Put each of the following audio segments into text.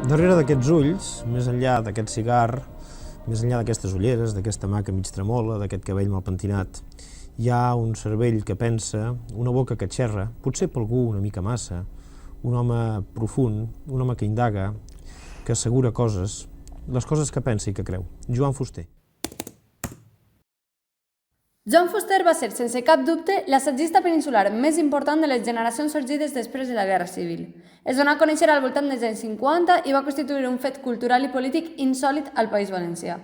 Darrere d'aquests ulls, més enllà d'aquest cigar, més enllà d'aquestes ulleres, d'aquesta mà que mig tremola, d'aquest cabell mal pentinat, hi ha un cervell que pensa, una boca que xerra, potser per algú una mica massa, un home profund, un home que indaga, que assegura coses, les coses que pensa i que creu. Joan Fuster. Joan Fuster va ser, sense cap dubte, l'assagista peninsular més important de les generacions sorgides després de la Guerra Civil. Es donà a conèixer al voltant dels anys 50 i va constituir un fet cultural i polític insòlit al País Valencià.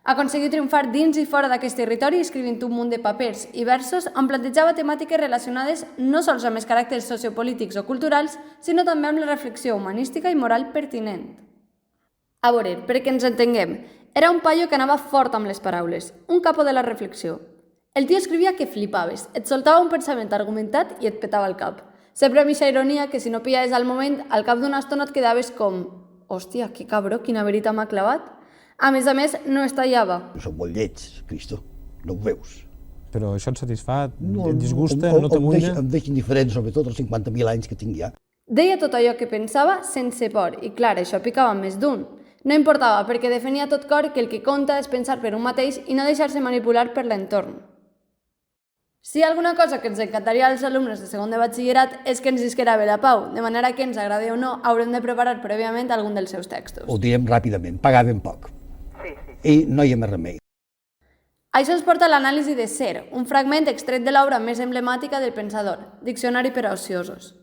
Aconseguí triomfar dins i fora d'aquest territori escrivint un munt de papers i versos on plantejava temàtiques relacionades no sols amb els caràcters sociopolítics o culturals, sinó també amb la reflexió humanística i moral pertinent. A veure, perquè ens entenguem, era un paio que anava fort amb les paraules, un capo de la reflexió. El tio escrivia que flipaves, et soltava un pensament argumentat i et petava el cap. Sempre amb eixa ironia que si no pillaves al moment, al cap d'una estona et quedaves com «Hòstia, que cabró, quina verita m'ha clavat». A més, no es tallava. Són molt lleig, Cristo, no ho veus. Però això et satisfà, et disgusta, no t'amulla? Em deixa indiferent, sobretot els 50.000 anys que tinc ja. Deia tot allò que pensava sense por, i clar, això picava més d'un. No importava, perquè defenia tot cor que el que compta és pensar per un mateix i no deixar-se manipular per l'entorn. Si hi ha alguna cosa que ens encantaria als alumnes de segon de batxillerat és que ens isquera bé la pau, de manera que ens agradi o no, haurem de preparar prèviament algun dels seus textos. Ho direm ràpidament, pagaven poc. I no hi ha més remei. Això ens porta a l'anàlisi de Ser, un fragment extret de l'obra més emblemàtica del pensador, Diccionari per a ociosos.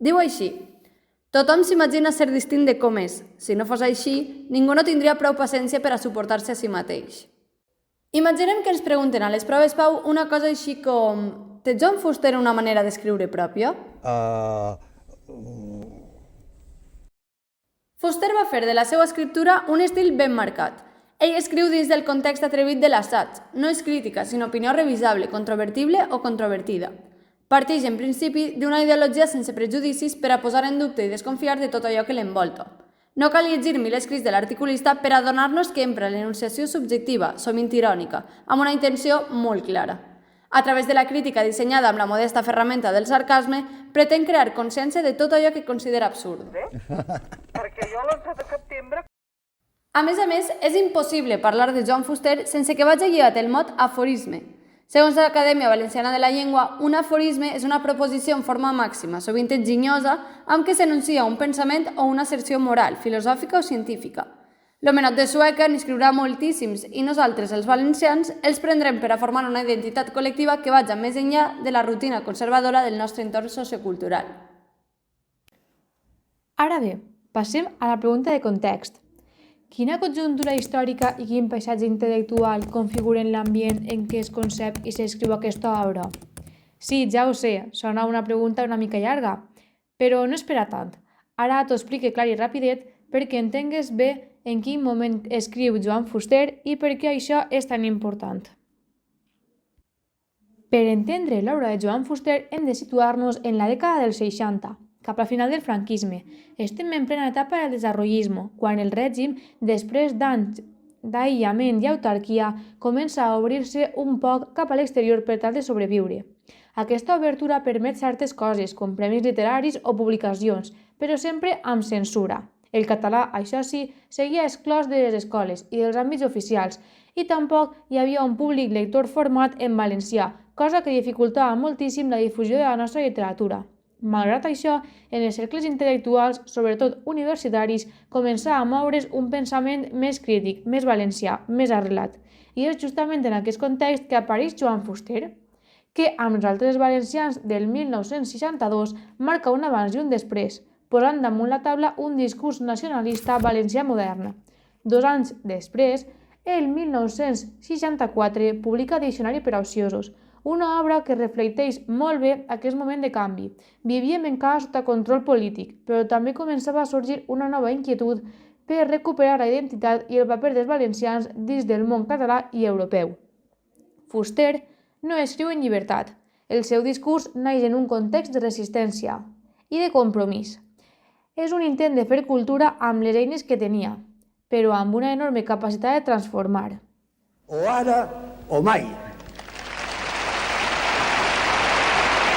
Diu així: tothom s'imagina ser distint de com és. Si no fos així, ningú no tindria prou paciència per a suportar-se a si mateix. Imaginem que ens pregunten a les proves Pau una cosa així com: té Joan Fuster una manera d'escriure pròpia? Fuster va fer de la seva escriptura un estil ben marcat. Ell escriu dins del context atrevit de l'assaig, no és crítica, sinó opinió revisable, controvertible o controvertida. Parteix, en principi, d'una ideologia sense prejudicis per a posar en dubte i desconfiar de tot allò que l'envolta. No cal llegir 1000 escrits de l'articulista per adonar-nos que empra l'enunciació subjectiva, sovint irònica, amb una intenció molt clara. A través de la crítica dissenyada amb la modesta ferramenta del sarcasme, pretén crear consciència de tot allò que considera absurd. Perquè jo l'11 de setembre... A més, és impossible parlar de Joan Fuster sense que vagi lligat el mot aforisme. Segons l'Acadèmia Valenciana de la Llengua, un aforisme és una proposició en forma màxima, sovint enginyosa, amb què s'enuncia un pensament o una asserció moral, filosòfica o científica. L'homenot de Sueca n'escriurà moltíssims i nosaltres, els valencians, els prendrem per a formar una identitat col·lectiva que vagi més enllà de la rutina conservadora del nostre entorn sociocultural. Ara bé, passem a la pregunta de context. Quina conjuntura històrica i quin paisatge intel·lectual configuren l'ambient en què es concep i s'escriu aquesta obra? Sí, ja ho sé, sona una pregunta una mica llarga, però no és per a tant. Ara t'ho explique clar i rapidet perquè entengues bé en quin moment escriu Joan Fuster i per què això és tan important. Per entendre l'obra de Joan Fuster hem de situar-nos en la dècada dels 60, cap al final del franquisme. Estem en plena etapa del desarrollisme, quan el règim, després d'anys d'aïllament i autarquia, comença a obrir-se un poc cap a l'exterior per tal de sobreviure. Aquesta obertura permet certes coses, com premis literaris o publicacions, però sempre amb censura. El català, això sí, seguia exclòs de les escoles i dels àmbits oficials, i tampoc hi havia un públic lector format en valencià, cosa que dificultava moltíssim la difusió de la nostra literatura. Malgrat això, en els cercles intel·lectuals, sobretot universitaris, començà a moure's un pensament més crític, més valencià, més arrelat. I és justament en aquest context que apareix Joan Fuster, que amb els altres valencians del 1962 marca un abans i un després, posant damunt la taula un discurs nacionalista valencià modern. 2 anys després, el 1964 publica Diccionari per a ociosos, una obra que reflecteix molt bé aquest moment de canvi. Vivíem encara sota control polític, però també començava a sorgir una nova inquietud per recuperar la identitat i el paper dels valencians dins del món català i europeu. Fuster no escriu en llibertat. El seu discurs naix en un context de resistència i de compromís. És un intent de fer cultura amb les eines que tenia, però amb una enorme capacitat de transformar. O ara o mai.